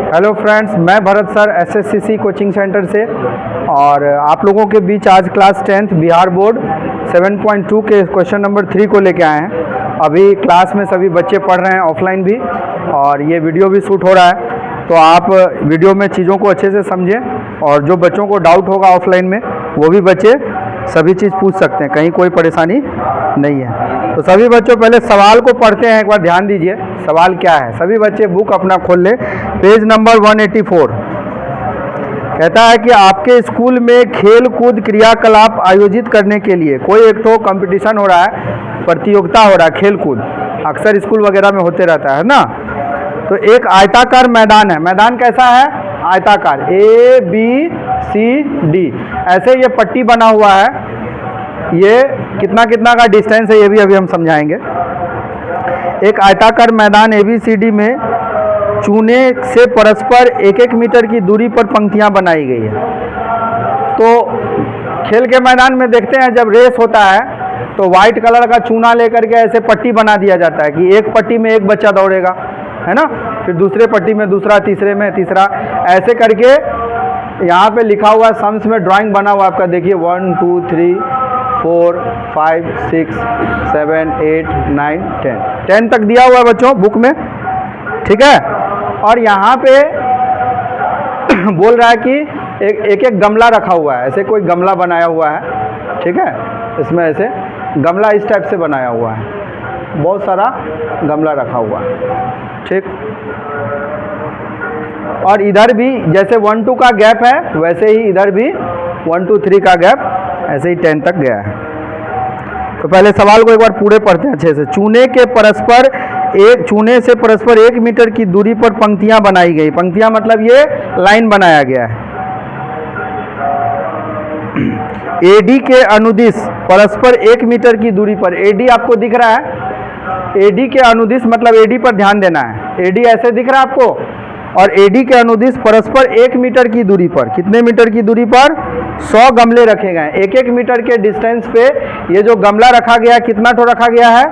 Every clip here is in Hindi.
हेलो फ्रेंड्स, मैं भरत सर एसएससीसी कोचिंग सेंटर से और आप लोगों के बीच आज क्लास 10th बिहार बोर्ड 7.2 के क्वेश्चन नंबर 3 को लेके आए हैं। अभी क्लास में सभी बच्चे पढ़ रहे हैं ऑफलाइन भी, और ये वीडियो भी शूट हो रहा है, तो आप वीडियो में चीज़ों को अच्छे से समझें। और जो बच्चों को डाउट होगा ऑफलाइन में, वो भी बच्चे सभी चीज़ पूछ सकते हैं, कहीं कोई परेशानी नहीं है। तो सभी बच्चों पहले सवाल को पढ़ते हैं, एक बार ध्यान दीजिए सवाल क्या है। सभी बच्चे बुक अपना खोल ले, पेज नंबर 184। कहता है कि आपके स्कूल में खेल कूद क्रियाकलाप आयोजित करने के लिए कोई एक तो कंपटीशन हो रहा है, प्रतियोगिता हो रहा है, खेल कूद अक्सर स्कूल वगैरह में होते रहता है ना। तो एक आयताकार मैदान है, मैदान कैसा है? आयताकार, ABCD ऐसे ये पट्टी बना हुआ है। ये कितना कितना का डिस्टेंस है ये भी अभी हम समझाएंगे। एक आयताकार मैदान ABCD में चूने से परस्पर 1-1 मीटर की दूरी पर पंक्तियां बनाई गई है। तो खेल के मैदान में देखते हैं जब रेस होता है तो वाइट कलर का चूना लेकर के ऐसे पट्टी बना दिया जाता है कि एक पट्टी में एक बच्चा दौड़ेगा, है ना, फिर दूसरे पट्टी में दूसरा, तीसरे में तीसरा, ऐसे करके यहाँ पे लिखा हुआ सम्स में ड्राइंग बना हुआ आपका, देखिए 1 2 3 4 5 6 7 8 9 10 तक दिया हुआ है बच्चों बुक में, ठीक है। और यहाँ पे बोल रहा है कि एक एक गमला रखा हुआ है, ऐसे कोई गमला बनाया हुआ है, ठीक है। इसमें ऐसे गमला इस टाइप से बनाया हुआ है, बहुत सारा गमला रखा हुआ है, ठीक। और इधर भी जैसे 1-2 का गैप है, वैसे ही इधर भी 1-2-3 का गैप, ऐसे ही 10 तक गया है। तो पहले सवाल को एक बार पूरे पढ़ते हैं अच्छे से। चूने से परस्पर 1 मीटर की दूरी पर पंक्तियां बनाई गई। पंक्तियां मतलब ये लाइन बनाया गया है। AD के अनुदिश परस्पर 1 मीटर की दूरी पर, AD आपको दिख रहा है, AD के अनुदिश मतलब AD पर ध्यान देना है। AD ऐसे दिख रहा है आपको, और AD के अनुदिश परस्पर 1 मीटर की दूरी पर, कितने मीटर की दूरी पर? 100 गमले रखे गए हैं। 1-1 मीटर के डिस्टेंस पे ये जो गमला रखा गया है, कितना ठो रखा गया है?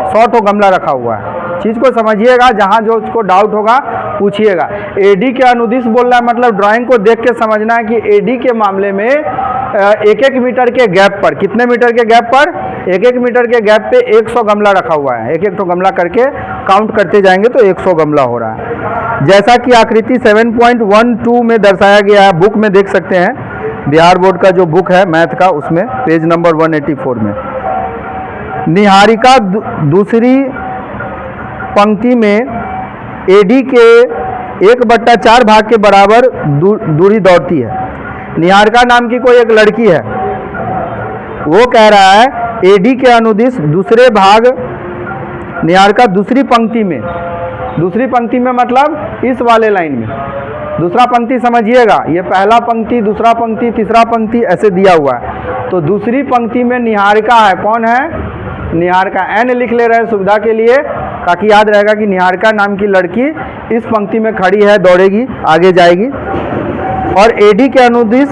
100 ठो गमला रखा हुआ है। चीज़ को समझिएगा, जहाँ जो उसको डाउट होगा पूछिएगा। AD के अनुदिश बोल रहा है मतलब ड्राइंग को देख के समझना है कि AD के मामले में 1-1 मीटर के गैप पर, कितने मीटर के गैप पर? 1-1 मीटर के गैप पे 100 गमला रखा हुआ है। 1-1 ठो गमला करके काउंट करते जाएंगे तो 100 गमला हो रहा है। जैसा कि आकृति 7.12 में दर्शाया गया है, बुक में देख सकते हैं, बिहार बोर्ड का जो बुक है मैथ का, उसमें पेज नंबर 184 में। निहारिका दूसरी पंक्ति में AD के 1/4 भाग के बराबर दूरी दौड़ती है। निहारिका नाम की कोई एक लड़की है, वो कह रहा है AD के अनुदिश दूसरे भाग, निहारिका दूसरी पंक्ति में, दूसरी पंक्ति में मतलब इस वाले लाइन में, दूसरा पंक्ति समझिएगा, ये पहला पंक्ति, दूसरा पंक्ति, तीसरा पंक्ति ऐसे दिया हुआ है। तो दूसरी पंक्ति में निहारिका है, कौन है? निहारिका। N लिख ले रहे हैं सुविधा के लिए, ताकि याद रहेगा कि निहारिका नाम की लड़की इस पंक्ति में खड़ी है, दौड़ेगी, आगे जाएगी। और AD के अनुदिश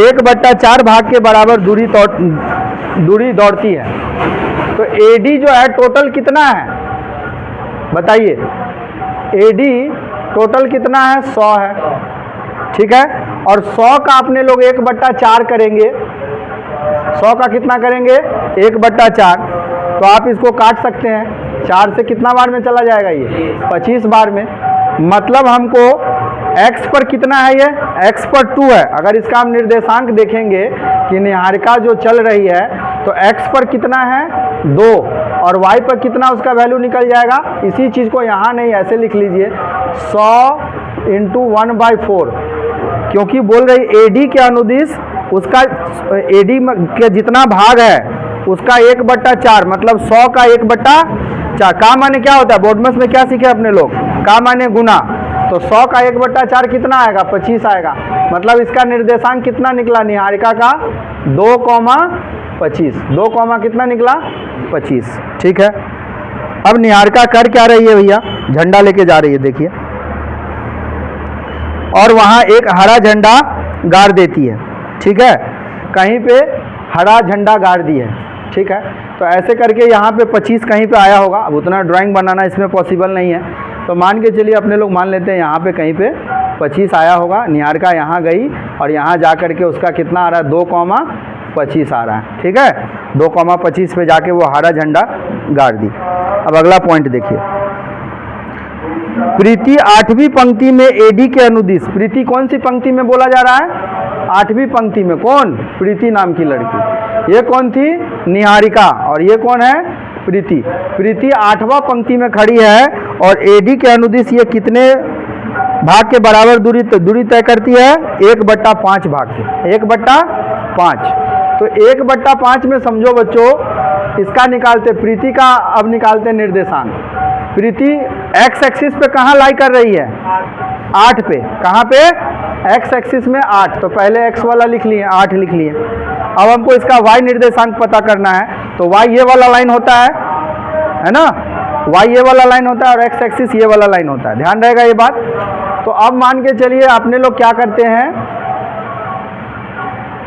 1/4 भाग के बराबर दूरी दौड़ती है। तो AD जो है टोटल कितना है बताइए? AD टोटल कितना है? 100 है, ठीक है। और 100 का अपने लोग 1/4 करेंगे, 100 का कितना करेंगे? 1/4। तो आप इसको काट सकते हैं, 4 से कितना बार में चला जाएगा? ये 25 बार में। मतलब हमको x पर कितना है? ये x पर 2 है। अगर इसका हम निर्देशांक देखेंगे कि निहारिका जो चल रही है तो x पर कितना है? 2, और y पर कितना उसका वैल्यू निकल जाएगा? इसी चीज़ को यहाँ नहीं ऐसे लिख लीजिए, 100 × 1/4, क्योंकि बोल रही AD के अनुदिश उसका AD के जितना भाग है उसका 1/4, मतलब 100 का 1/4। का माने क्या होता है? बोर्डमस में क्या सीखे अपने लोग? का माने गुना। तो 100 का 1/4 कितना आएगा? 25 आएगा। मतलब इसका निर्देशांक कितना निकला निहारिका का? 2,25। 2, कितना निकला? 25, ठीक है। अब निहारिका कर क्या रही है भैया? झंडा लेके जा रही है, देखिए, और वहाँ एक हरा झंडा गाड़ देती है, ठीक है। कहीं पे हरा झंडा गाड़ दी है, ठीक है। तो ऐसे करके यहाँ पे 25 कहीं पे आया होगा। अब उतना ड्राइंग बनाना इसमें पॉसिबल नहीं है, तो मान के चलिए अपने लोग मान लेते हैं यहाँ पे कहीं पे 25 आया होगा, निहारिका यहाँ गई और यहाँ जा कर के उसका कितना आ रहा है 2,25 आ रहा है, ठीक है। 2,25 पे जाके वो हरा झंडा गाड़ दी। अब अगला पॉइंट देखिए, प्रीति 8वीं पंक्ति में एडी के अनुदिश, प्रीति कौन सी पंक्ति में बोला जा रहा है? 8वीं पंक्ति में। कौन? प्रीति नाम की लड़की। ये कौन थी? निहारिका। और ये कौन है? प्रीति। प्रीति 8वां पंक्ति में खड़ी है और एडी के अनुदिश ये कितने भाग के बराबर दूरी तय करती है? 1/5 भाग के, 1/5। तो 1/5 में समझो बच्चों, इसका निकालते प्रीति का, अब निकालते निर्देशांक। प्रीति एक्स एक्सिस पे कहाँ लाई कर रही है? 8 पे। कहाँ पे? एक्स एक्सिस में 8। तो पहले एक्स वाला लिख लिए, 8 लिख लिए। अब हमको इसका वाई निर्देशांक पता करना है, तो वाई ये वाला लाइन होता है ना, वाई ये वाला लाइन होता है और एक्स एक्सिस ये वाला लाइन होता है, ध्यान रहेगा ये बात। तो अब मान के चलिए अपने लोग क्या करते हैं,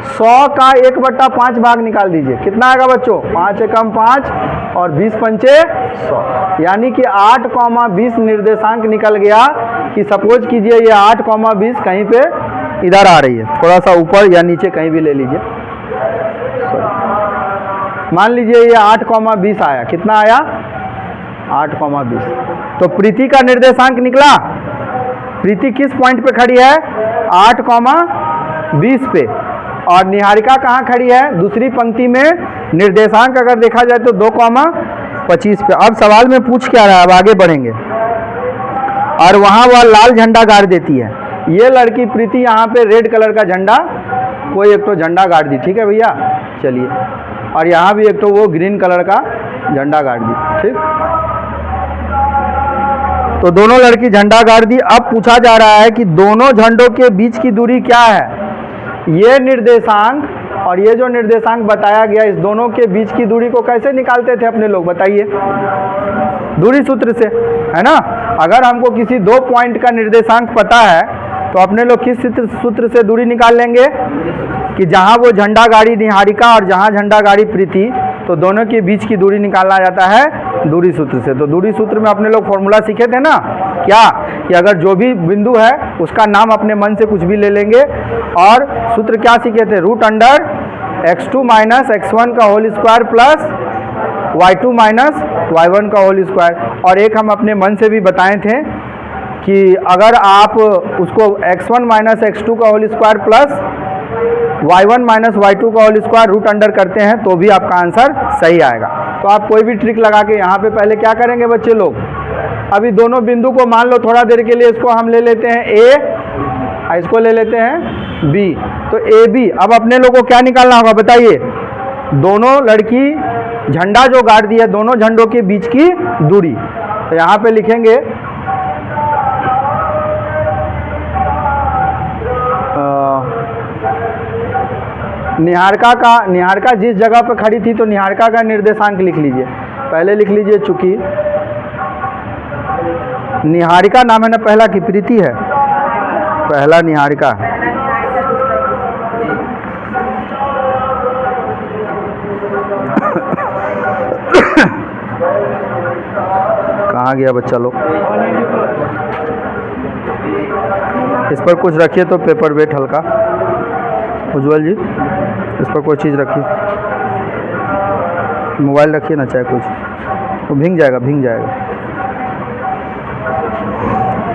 100 का 1/5 भाग निकाल दीजिए। कितना आएगा बच्चों? 5 एकम 5 और 20 पंचे 100, यानी कि 8,20 निर्देशांक निकल गया। कि सपोज कीजिए ये 8,20 कहीं पे इधर आ रही है, थोड़ा सा ऊपर या नीचे कहीं भी ले लीजिए। मान लीजिए ये 8,20 आया। कितना आया? 8,20। तो प्रीति का निर्देशांक निकला। प्रीति किस पॉइंट पे खड़ी है? 8,20 पे। और निहारिका कहाँ खड़ी है? दूसरी पंक्ति में। निर्देशांक अगर देखा जाए तो 2,25 पे। अब सवाल में पूछ क्या रहा है, अब आगे बढ़ेंगे। और वहाँ वह लाल झंडा गाड़ देती है। ये लड़की प्रीति यहाँ पे रेड कलर का झंडा, कोई एक तो झंडा गाड़ दी, ठीक है भैया, चलिए। और यहाँ भी एक तो वो ग्रीन कलर का झंडा गाड़ दी, ठीक। तो दोनों लड़की झंडा गाड़ दी। अब पूछा जा रहा है कि दोनों झंडों के बीच की दूरी क्या है? ये निर्देशांक और ये जो निर्देशांक बताया गया, इस दोनों के बीच की दूरी को कैसे निकालते थे अपने लोग, बताइए? दूरी सूत्र से, है ना। अगर हमको किसी 2 पॉइंट का निर्देशांक पता है तो अपने लोग किस सूत्र से दूरी निकाल लेंगे? कि जहाँ वो झंडा गाड़ी निहारिका और जहाँ झंडा गाड़ी प्रीति, तो दोनों के बीच की दूरी निकालना जाता है दूरी सूत्र से। तो दूरी सूत्र में अपने लोग फॉर्मूला सीखे थे ना, क्या? कि अगर जो भी बिंदु है उसका नाम अपने मन से कुछ भी ले लेंगे। और सूत्र क्या सीखे थे? √x2 - x1 का whole square plus y2 - y1 का होल स्क्वायर। और एक हम अपने मन से भी बताए थे कि अगर आप उसको x1 - x2 का whole square plus y1 - y2 का होल स्क्वायर √अंडर करते हैं तो भी आपका आंसर सही आएगा। तो आप कोई भी ट्रिक लगा के यहाँ पे पहले क्या करेंगे बच्चे लोग? अभी दोनों बिंदु को मान लो थोड़ा देर के लिए इसको हम ले लेते हैं A, इसको ले लेते हैं B। तो AB। अब अपने लोग को क्या निकालना होगा बताइए? दोनों लड़की झंडा जो गाड़ दिया, दोनों झंडों के बीच की दूरी। तो यहाँ पे लिखेंगे निहारिका जिस जगह पर खड़ी थी तो निहारिका का निर्देशांक लिख लीजिए। पहले लिख लीजिए, चूंकि निहारिका नाम है ना पहला, की प्रीति है पहला, निहारिका। कहाँ गया बच्चा लोग? इस पर कुछ रखिए तो पेपर वेट हल्का। उज्जवल जी, इस पर कोई चीज़ रखिए, मोबाइल रखिए ना, चाहे कुछ, वो भींग जाएगा, भींग जाएगा।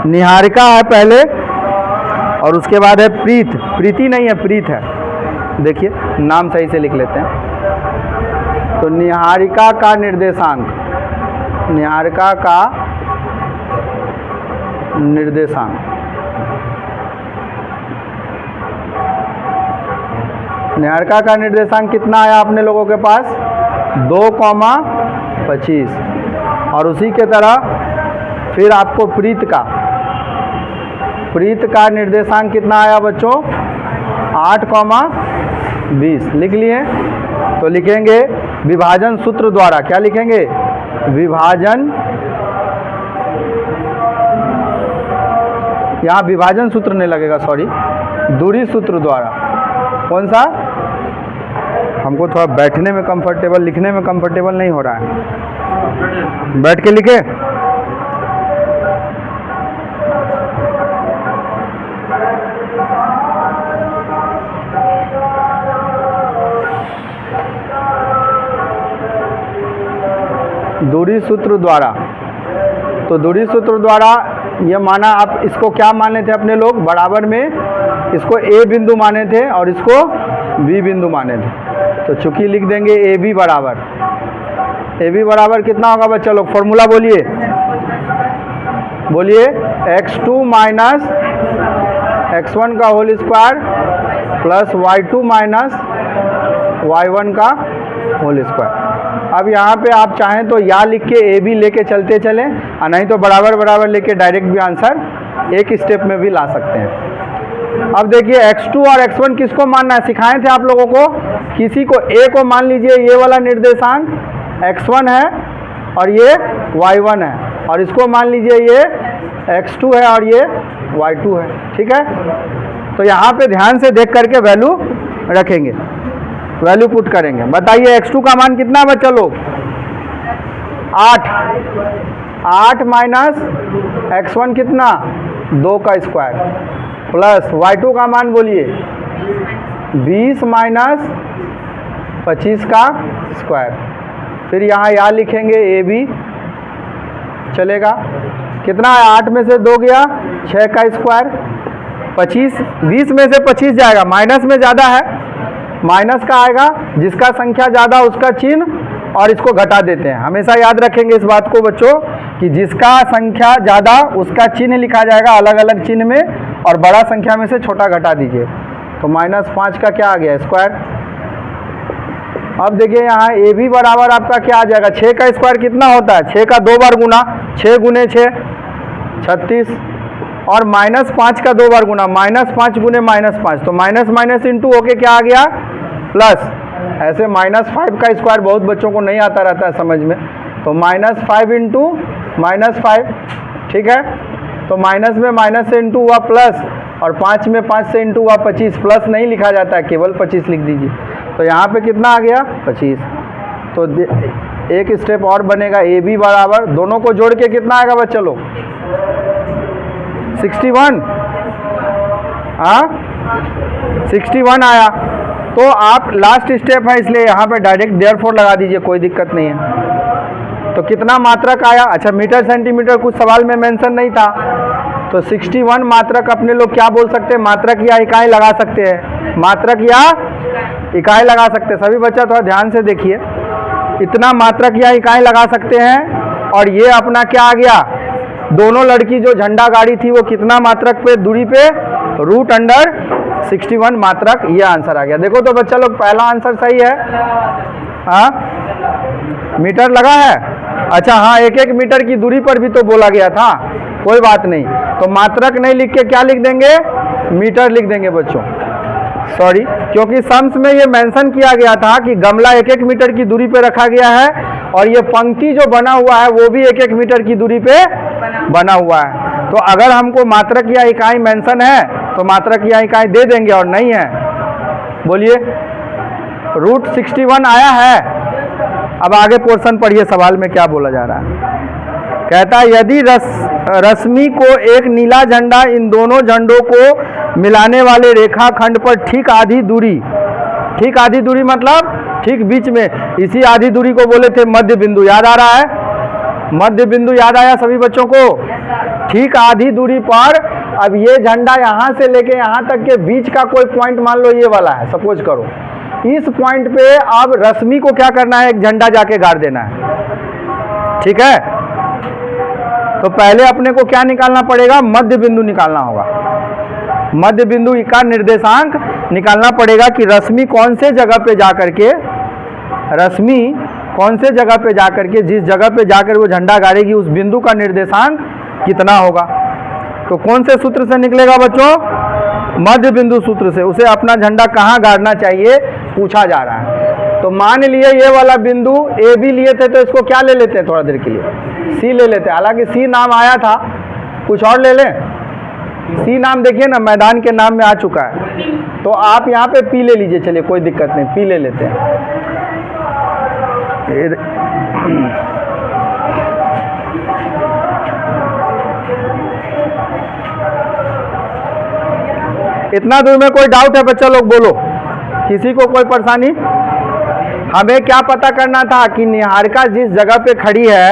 निहारिका है पहले और उसके बाद है प्रीत। प्रीति नहीं है, प्रीत है। देखिए नाम सही से लिख लेते हैं। तो निहारिका का निर्देशांक, निहारिका का निर्देशांक, निहारिका का निर्देशांक कितना आया अपने लोगों के पास? 2,25। और उसी के तरह फिर आपको प्रीत का निर्देशांक कितना आया बच्चों? 8,20 लिख लिए। तो लिखेंगे विभाजन सूत्र द्वारा। क्या लिखेंगे? विभाजन, यहाँ विभाजन सूत्र नहीं लगेगा, सॉरी, दूरी सूत्र द्वारा। कौन सा? हमको थोड़ा बैठने में कंफर्टेबल, लिखने में कंफर्टेबल नहीं हो रहा है। बैठ के लिखे। दूरी सूत्र द्वारा। तो दूरी सूत्र द्वारा ये माना, आप इसको क्या माने थे अपने लोग बराबर में, इसको ए बिंदु माने थे और इसको बी बिंदु माने थे। तो चूंकि लिख देंगे ए बी बराबर कितना होगा बच्चा लोग, फॉर्मूला बोलिए बोलिए, x2 माइनस x1 का whole square plus y2 minus y1 का होल स्क्वायर। अब यहाँ पे आप चाहें तो या लिख के ए बी लेके चलते चलें, और नहीं तो बराबर बराबर लेके डायरेक्ट भी आंसर एक स्टेप में भी ला सकते हैं। अब देखिए x2 और x1 किसको मानना है, सिखाए थे आप लोगों को, किसी को a को मान लीजिए ये वाला निर्देशांक x1 है और ये y1 है, और इसको मान लीजिए ये x2 है और ये y2 है। ठीक है, तो यहाँ पे ध्यान से देख करके वैल्यू रखेंगे, वैल्यू पुट करेंगे। बताइए x2 का मान कितना बच्चा लोग, 8 माइनस x1 कितना, 2 का स्क्वायर प्लस y2 का मान बोलिए 20 माइनस 25 का स्क्वायर। फिर यहाँ या लिखेंगे ए बी, चलेगा, कितना है 8 में से 2 गया 6 का स्क्वायर, 25, 20 में से 25 जाएगा, माइनस में ज़्यादा है, माइनस का आएगा, जिसका संख्या ज़्यादा उसका चिन्ह और इसको घटा देते हैं। हमेशा याद रखेंगे इस बात को बच्चों कि जिसका संख्या ज़्यादा उसका चिन्ह लिखा जाएगा अलग अलग चिन्ह में, और बड़ा संख्या में से छोटा घटा दीजिए। तो -5 का क्या आ गया, स्क्वायर। अब देखिए यहाँ ए बी बराबर आपका क्या आ जाएगा, 6 का स्क्वायर कितना होता है, 6 का 2 बार गुना, 6 गुने 6 36, और -5 का 2 बार गुना, -5 गुने -5, तो माइनस माइनस इंटू होके क्या आ गया, प्लस। ऐसे -5 का स्क्वायर बहुत बच्चों को नहीं आता रहता है समझ में, तो -5 इंटू -5, ठीक है। तो माइनस में माइनस से इंटू हुआ प्लस, और 5 में 5 से इंटू हुआ 25, प्लस नहीं लिखा जाता है, केवल 25 लिख दीजिए। तो यहाँ पे कितना आ गया, 25। तो एक स्टेप और बनेगा, ए बी बराबर, दोनों को जोड़ के कितना आएगा बच्चा लोग, 61, हाँ 61 आया। तो आप लास्ट स्टेप है इसलिए यहाँ पे डायरेक्ट देयरफॉर लगा दीजिए, कोई दिक्कत नहीं है। तो कितना मात्रक आया, अच्छा मीटर सेंटीमीटर कुछ सवाल में मेंशन नहीं था, तो 61 मात्रक अपने लोग क्या बोल सकते हैं, मात्रक या इकाई लगा सकते हैं, मात्रक या इकाई लगा सकते हैं। सभी बच्चा थोड़ा ध्यान से देखिए, इतना मात्रक या इकाई लगा सकते हैं। और ये अपना क्या आ गया, दोनों लड़की जो झंडा गाड़ी थी वो कितना मात्रक पे दूरी पे, √61 मात्रक, ये आंसर आ गया। देखो तो बच्चा लोग पहला आंसर सही है, हाँ मीटर लगा है, अच्छा हाँ 1-1 मीटर की दूरी पर भी तो बोला गया था, कोई बात नहीं। तो मात्रक नहीं लिख के क्या लिख देंगे, मीटर लिख देंगे बच्चों, सॉरी, क्योंकि सम्स में ये मेंशन किया गया था कि गमला 1-1 मीटर की दूरी पे रखा गया है, और ये पंक्ति जो बना हुआ है वो भी 1-1 मीटर की दूरी पे बना हुआ है। तो अगर हमको मात्रक या इकाई मेंशन है तो मात्रक या इकाई दे देंगे, और नहीं है बोलिए √61 आया है। अब आगे पोर्शन पढ़िए, सवाल में क्या बोला जा रहा है। कहता है यदि रश्मि को एक नीला झंडा इन दोनों झंडों को मिलाने वाले रेखाखंड पर ठीक आधी दूरी मतलब ठीक बीच में, इसी आधी दूरी को बोले थे मध्य बिंदु, याद आ रहा है, मध्य बिंदु याद आया सभी बच्चों को, ठीक आधी दूरी पर। अब ये झंडा यहाँ से लेके यहाँ तक के बीच का कोई पॉइंट मान लो ये वाला है, सपोज करो, इस पॉइंट पे अब रश्मि को क्या करना है, एक झंडा जाके गाड़ देना है, ठीक है। तो पहले अपने को क्या निकालना पड़ेगा, मध्य बिंदु निकालना होगा, मध्य बिंदु का निर्देशांक निकालना पड़ेगा कि रश्मि कौन से जगह पे जाकर के, रश्मि कौन से जगह पे जाकर के, जिस जगह पे जाकर वो झंडा गाड़ेगी उस बिंदु का निर्देशांक कितना होगा। तो कौन से सूत्र से निकलेगा बच्चों, मध्य बिंदु सूत्र से। उसे अपना झंडा कहाँ गाड़ना चाहिए पूछा जा रहा है। तो मान लिए ये वाला बिंदु ए बी लिए थे, तो इसको क्या ले लेते हैं थोड़ा देर के लिए, सी ले लेते हैं। हालांकि सी नाम आया था, कुछ और ले लें, सी नाम देखिए ना मैदान के नाम में आ चुका है, तो आप यहाँ पे पी ले लीजिए, चलिए कोई दिक्कत नहीं, पी ले लेते हैं। इतना दूर में कोई डाउट है बच्चा लोग, बोलो, किसी को कोई परेशानी, हमें क्या पता करना था कि निहारिका जिस जगह पे खड़ी है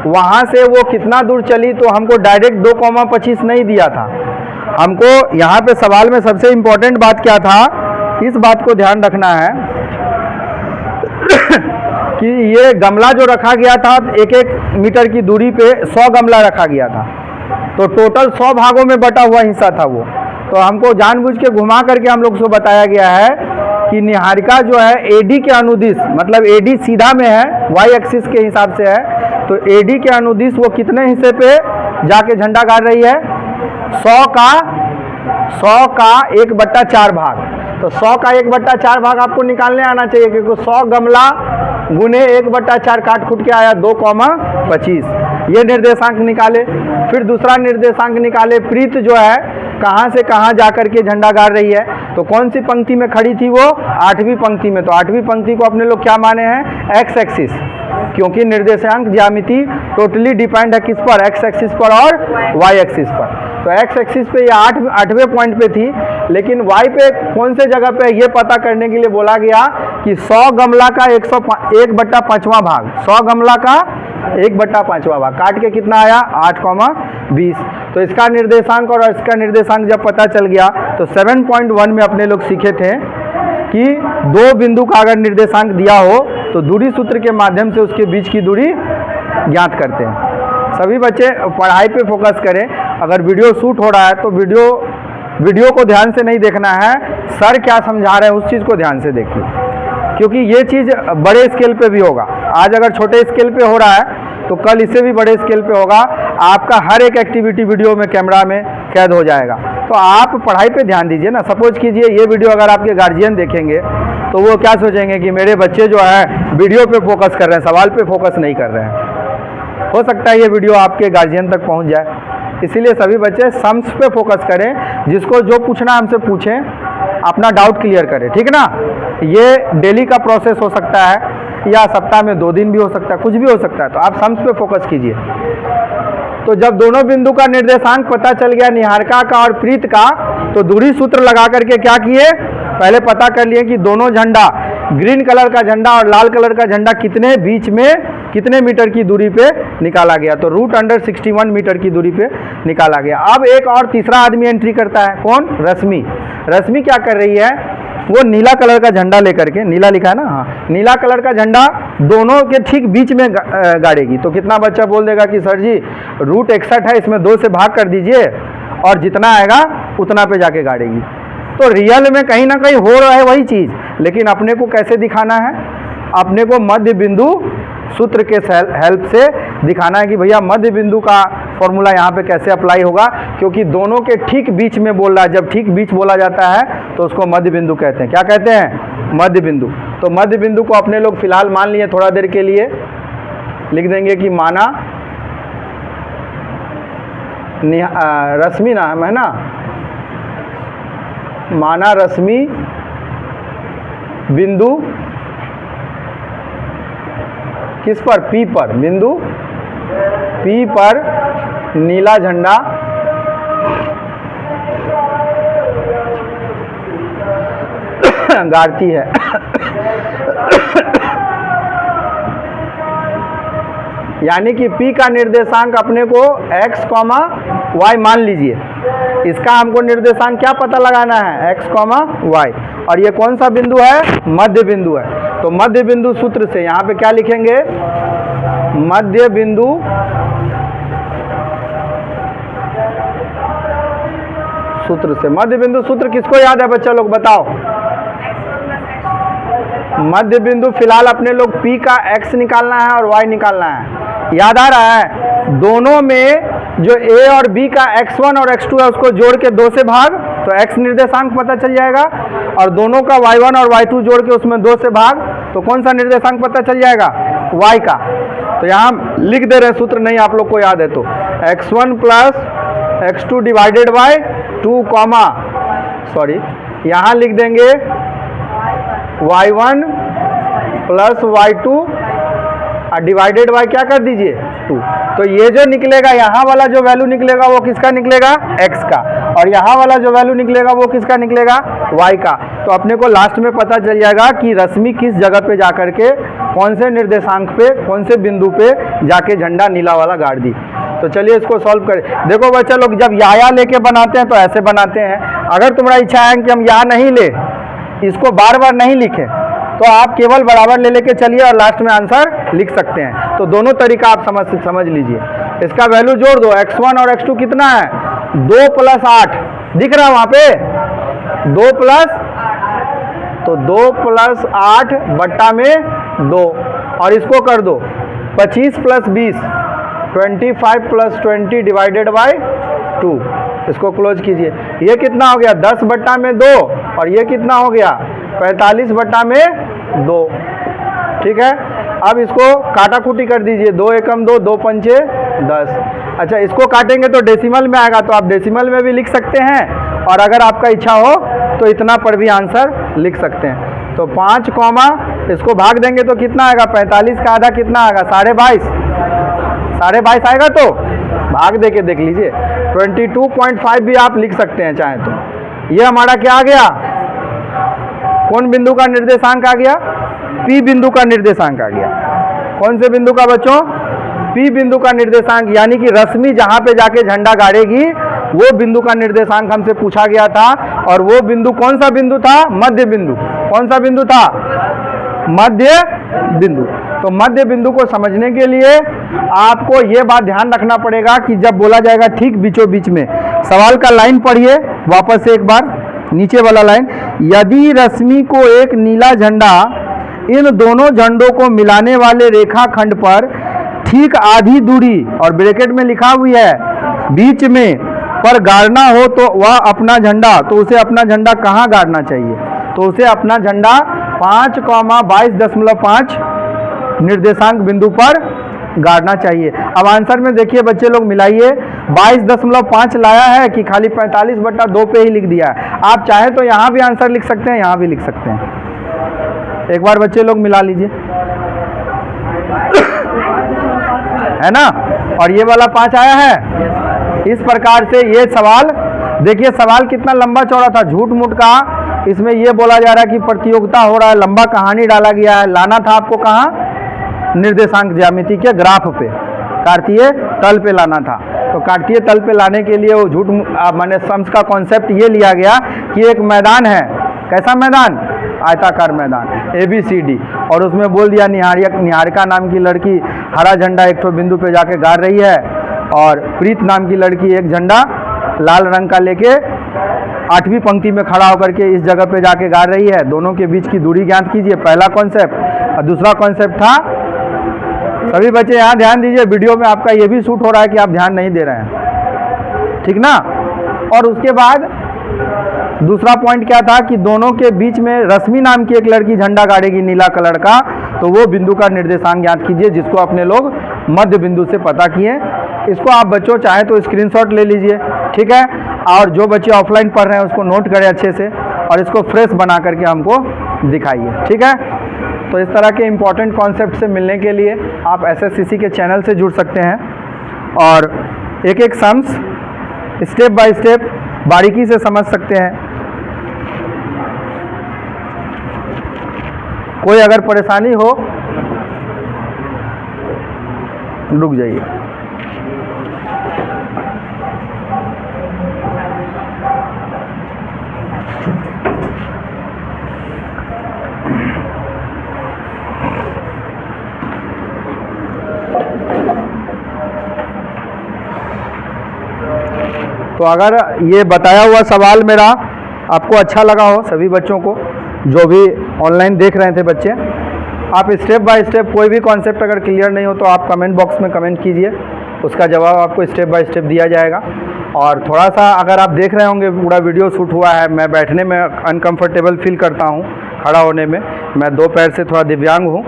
वहाँ से वो कितना दूर चली, तो हमको डायरेक्ट 2,25 नहीं दिया था। हमको यहाँ पे सवाल में सबसे इम्पोर्टेंट बात क्या था, इस बात को ध्यान रखना है कि ये गमला जो रखा गया था 1-1 मीटर की दूरी पे 100 गमला रखा गया था, तो टोटल 100 भागों में बटा हुआ हिस्सा था वो। तो हमको जानबूझ के घुमा करके हम लोग को बताया गया है कि निहारिका जो है एडी के अनुदिश, मतलब एडी सीधा में है, वाई एक्सिस के हिसाब से है, तो एडी के अनुदिश वो कितने हिस्से पे जाके झंडा गाड़ रही है, 100 का 1/4 भाग। तो 100 का 1/4 भाग आपको निकालने आना चाहिए, क्योंकि 100 गमला गुने 1/4 काट खुट के आया 2,25। ये निर्देशांक निकाले। फिर दूसरा निर्देशांक निकाले, प्रीत जो है कहाँ से कहाँ जाकर के झंडा गाड़ रही है, तो कौन सी पंक्ति में खड़ी थी वो, 8वीं पंक्ति में। तो 8वीं पंक्ति को अपने लोग क्या माने हैं, एक्स एक्सिस, क्योंकि निर्देशांक ज्यामिति टोटली डिपेंड है किस पर, एक्स एक्सिस पर और वाई एक्सिस पर। तो एक्स एक्सिस पे ये 8वें पॉइंट पे थी, लेकिन वाई पे कौन से जगह पे ये पता करने के लिए बोला गया कि 100 गमला का 1/5वां भाग, 100 गमला का 1/5वां भाग काट के कितना आया, 8,20। तो इसका निर्देशांक और इसका निर्देशांक जब पता चल गया तो 7.1 में अपने लोग सीखे थे कि दो बिंदु का अगर निर्देशांक दिया हो तो दूरी सूत्र के माध्यम से उसके बीच की दूरी ज्ञात करते हैं। सभी बच्चे पढ़ाई पे फोकस करें। अगर वीडियो शूट हो रहा है तो वीडियो को ध्यान से नहीं देखना है, सर क्या समझा रहे हैं उस चीज़ को ध्यान से देखिए, क्योंकि ये चीज़ बड़े स्केल पे भी होगा। आज अगर छोटे स्केल पे हो रहा है तो कल इससे भी बड़े स्केल पे होगा। आपका हर एक एक्टिविटी वीडियो में, कैमरा में कैद हो जाएगा। तो आप पढ़ाई पे ध्यान दीजिए ना। सपोज कीजिए ये वीडियो अगर आपके गार्जियन देखेंगे तो वो क्या सोचेंगे कि मेरे बच्चे जो है वीडियो पे फोकस कर रहे हैं, सवाल पे फोकस नहीं कर रहे हैं। हो सकता है ये वीडियो आपके गार्जियन तक पहुंच जाए। इसीलिए सभी बच्चे सम्स पे फोकस करें, जिसको जो पूछना हमसे पूछें, अपना डाउट क्लियर करें, ठीक ना। ये डेली का प्रोसेस हो सकता है या सप्ताह में 2 दिन भी हो सकता है, कुछ भी हो सकता है। तो आप सम्स पे फोकस कीजिए। तो जब दोनों बिंदु का निर्देशांक पता चल गया निहारिका का और प्रीत का, तो दूरी सूत्र लगा करके क्या किए, पहले पता कर लिए कि दोनों झंडा, ग्रीन कलर का झंडा और लाल कलर का झंडा कितने बीच में कितने मीटर की दूरी पे निकाला गया, तो √61 मीटर की दूरी पे निकाला गया। अब एक और तीसरा आदमी एंट्री करता है, कौन, रश्मि। रश्मि क्या कर रही है, वो नीला कलर का झंडा लेकर के, नीला लिखा है ना, हाँ, नीला कलर का झंडा दोनों के ठीक बीच में गाड़ेगी। तो कितना बच्चा बोल देगा कि सर जी √61 है, इसमें 2 से भाग कर दीजिए और जितना आएगा उतना पे जाके गाड़ेगी। तो रियल में कहीं ना कहीं हो रहा है वही चीज़, लेकिन अपने को कैसे दिखाना है, अपने को मध्य बिंदु सूत्र के हेल्प से दिखाना है कि भैया मध्य बिंदु का फॉर्मूला यहाँ पे कैसे अप्लाई होगा, क्योंकि दोनों के ठीक बीच में बोल रहा है। जब ठीक बीच बोला जाता है तो उसको मध्य बिंदु कहते हैं। क्या कहते हैं, मध्य बिंदु। तो मध्य बिंदु को अपने लोग फिलहाल मान लिए, थोड़ा देर के लिए लिख देंगे कि माना रश्मि नाम है ना, माना रश्मि बिंदु किस पर, P पर, बिंदु P पर नीला झंडा गाड़ती है। यानी कि P का निर्देशांक अपने को x, y मान लीजिए। इसका हमको निर्देशांक क्या पता लगाना है, x, y। और ये कौन सा बिंदु है, मध्य बिंदु है। तो मध्य बिंदु सूत्र से यहाँ पे क्या लिखेंगे, मध्य बिंदु सूत्र से। मध्य बिंदु सूत्र किसको याद है बच्चा लोग, बताओ। मध्य बिंदु फिलहाल अपने लोग P का x निकालना है और y निकालना है। याद आ रहा है, दोनों में जो A और B का x1 और x2 है उसको जोड़ के 2 से भाग, तो x निर्देशांक पता चल जाएगा। और दोनों का y1 और y2 जोड़ के उसमें 2 से भाग, तो कौन सा निर्देशांक पता चल जाएगा, y का। तो यहाँ लिख दे रहे हैं, सूत्र नहीं आप लोग को याद है तो x1 plus x2 divided by 2, यहाँ लिख देंगे y1 प्लस y2 और डिवाइडेड बाय क्या कर दीजिए 2। तो ये जो निकलेगा, यहाँ वाला जो वैल्यू निकलेगा वो किसका निकलेगा, x का, और यहाँ वाला जो वैल्यू निकलेगा वो किसका निकलेगा, y का। तो अपने को लास्ट में पता चल जाएगा कि रश्मि किस जगह पे जा करके कौन से निर्देशांक पे कौन से बिंदु पे जाके झंडा नीला वाला गाड़ दी। तो चलिए इसको सॉल्व करें। देखो बच्चा लोग जब या लेके बनाते हैं तो ऐसे बनाते हैं। अगर तुम्हारा इच्छा है कि हम या नहीं ले, इसको बार बार नहीं लिखें, तो आप केवल बराबर ले लेके चलिए और लास्ट में आंसर लिख सकते हैं। तो दोनों तरीका आप समझ लीजिए। इसका वैल्यू जोड़ दो, x1 और x2 कितना है 2 + 8 दिख रहा है वहां पे 2 प्लस, तो 2 + 8 बट्टा में 2 और इसको कर दो 25 + 20 25 + 20 डिवाइडेड बाय 2। इसको क्लोज कीजिए। ये कितना हो गया 10 बट्टा में 2 और ये कितना हो गया 45 बट्टा में 2। ठीक है, अब इसको काटा कुटी कर दीजिए। 2 एकम 2, 2 पंचे 10। अच्छा, इसको काटेंगे तो डेसिमल में आएगा, तो आप डेसिमल में भी लिख सकते हैं और अगर आपका इच्छा हो तो इतना पर भी आंसर लिख सकते हैं। तो 5 कॉमा इसको भाग देंगे तो कितना आएगा 45 का आधा कितना आएगा 22.5 आएगा। तो भाग दे के देख लीजिए 22.5 भी आप लिख सकते हैं चाहे तो। ये हमारा क्या आ गया, कौन बिंदु का निर्देशांक आ गया, P बिंदु का निर्देशांक आ गया। कौन से बिंदु का बच्चों, P बिंदु का निर्देशांक, यानी कि रश्मि जहां पे जाके झंडा गाड़ेगी वो बिंदु का निर्देशांक हमसे पूछा गया था। और वो बिंदु कौन सा बिंदु था, मध्य बिंदु। कौन सा बिंदु था, मध्य बिंदु। तो मध्य बिंदु को समझने के लिए आपको ये बात ध्यान रखना पड़ेगा कि जब बोला जाएगा ठीक बीचों बीच में, सवाल का लाइन पढ़िए वापस से एक बार, नीचे वाला लाइन, यदि रश्मि को एक नीला झंडा इन दोनों झंडों को मिलाने वाले रेखाखंड पर ठीक आधी दूरी और ब्रैकेट में लिखा हुई है बीच में पर गाड़ना हो तो वह अपना झंडा, तो उसे अपना झंडा कहाँ गाड़ना चाहिए, तो उसे अपना झंडा 5,22.5 निर्देशांक बिंदु पर गाड़ना चाहिए। अब आंसर में देखिए बच्चे लोग मिलाइए, 22.5 लाया है कि खाली 45 बट्टा 2 पे ही लिख दिया है। आप चाहे तो यहाँ भी आंसर लिख सकते हैं, यहाँ भी लिख सकते हैं। एक बार बच्चे लोग मिला लीजिए, है ना। और ये वाला 5 आया है। इस प्रकार से ये सवाल देखिए, सवाल कितना लंबा चौड़ा था, झूठ मूठ का। इसमें ये बोला जा रहा है कि प्रतियोगिता हो रहा है, लंबा कहानी डाला गया है। लाना था आपको कहाँ, निर्देशांक ज्यामिति के ग्राफ पे, कार्तीय तल पे लाना था। तो कार्तीय तल पे लाने के लिए वो झूठ माने सम्स का कॉन्सेप्ट ये लिया गया कि एक मैदान है, कैसा मैदान, आयताकार मैदान ABCD, और उसमें बोल दिया निहारिका नाम की लड़की हरा झंडा एक ठो बिंदु पे जाके गाड़ रही है और प्रीत नाम की लड़की एक झंडा लाल रंग का लेके 8वीं पंक्ति में खड़ा होकर के इस जगह पे जाके गाड़ रही है। दोनों के बीच की दूरी ज्ञात कीजिए, पहला कॉन्सेप्ट। और दूसरा कॉन्सेप्ट था, सभी बच्चे यहाँ ध्यान दीजिए, वीडियो में आपका ये भी शूट हो रहा है कि आप ध्यान नहीं दे रहे हैं, ठीक ना। और उसके बाद दूसरा पॉइंट क्या था कि दोनों के बीच में रश्मि नाम की एक लड़की झंडा गाड़ेगी नीला कलर का, तो वो बिंदु का निर्देशांक ज्ञात कीजिए, जिसको अपने लोग मध्य बिंदु से पता किए। इसको आप बच्चों चाहे तो स्क्रीनशॉट ले लीजिए, ठीक है। और जो बच्चे ऑफलाइन पढ़ रहे हैं उसको नोट करें अच्छे से और इसको फ्रेश बना करके हमको दिखाइए, ठीक है। तो इस तरह के इम्पॉर्टेंट कॉन्सेप्ट से मिलने के लिए आप SSCC के चैनल से जुड़ सकते हैं और एक एक सम्स स्टेप बाय स्टेप बारीकी से समझ सकते हैं। कोई अगर परेशानी हो रुक जाइए। तो अगर ये बताया हुआ सवाल मेरा आपको अच्छा लगा हो, सभी बच्चों को जो भी ऑनलाइन देख रहे थे बच्चे, आप स्टेप बाय स्टेप कोई भी कॉन्सेप्ट अगर क्लियर नहीं हो तो आप कमेंट बॉक्स में कमेंट कीजिए, उसका जवाब आपको स्टेप बाय स्टेप दिया जाएगा। और थोड़ा सा अगर आप देख रहे होंगे पूरा वीडियो शूट हुआ है, मैं बैठने में अनकंफर्टेबल फील करता हूँ, खड़ा होने में, मैं 2 पैर से थोड़ा दिव्यांग हूँ,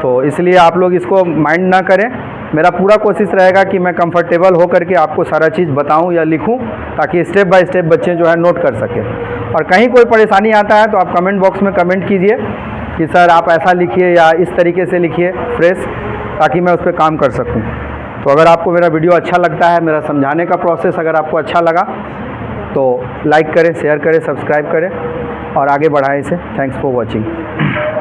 तो इसलिए आप लोग इसको माइंड ना करें। मेरा पूरा कोशिश रहेगा कि मैं कंफर्टेबल हो करके आपको सारा चीज़ बताऊं या लिखूं, ताकि स्टेप बाय स्टेप बच्चे जो है नोट कर सकें। और कहीं कोई परेशानी आता है तो आप कमेंट बॉक्स में कमेंट कीजिए कि सर आप ऐसा लिखिए या इस तरीके से लिखिए फ्रेश, ताकि मैं उस पर काम कर सकूं। तो अगर आपको मेरा वीडियो अच्छा लगता है, मेरा समझाने का प्रोसेस अगर आपको अच्छा लगा तो लाइक करें, शेयर करें, सब्सक्राइब करें। और आगे बढ़ाएं इसे। Thanks for watching.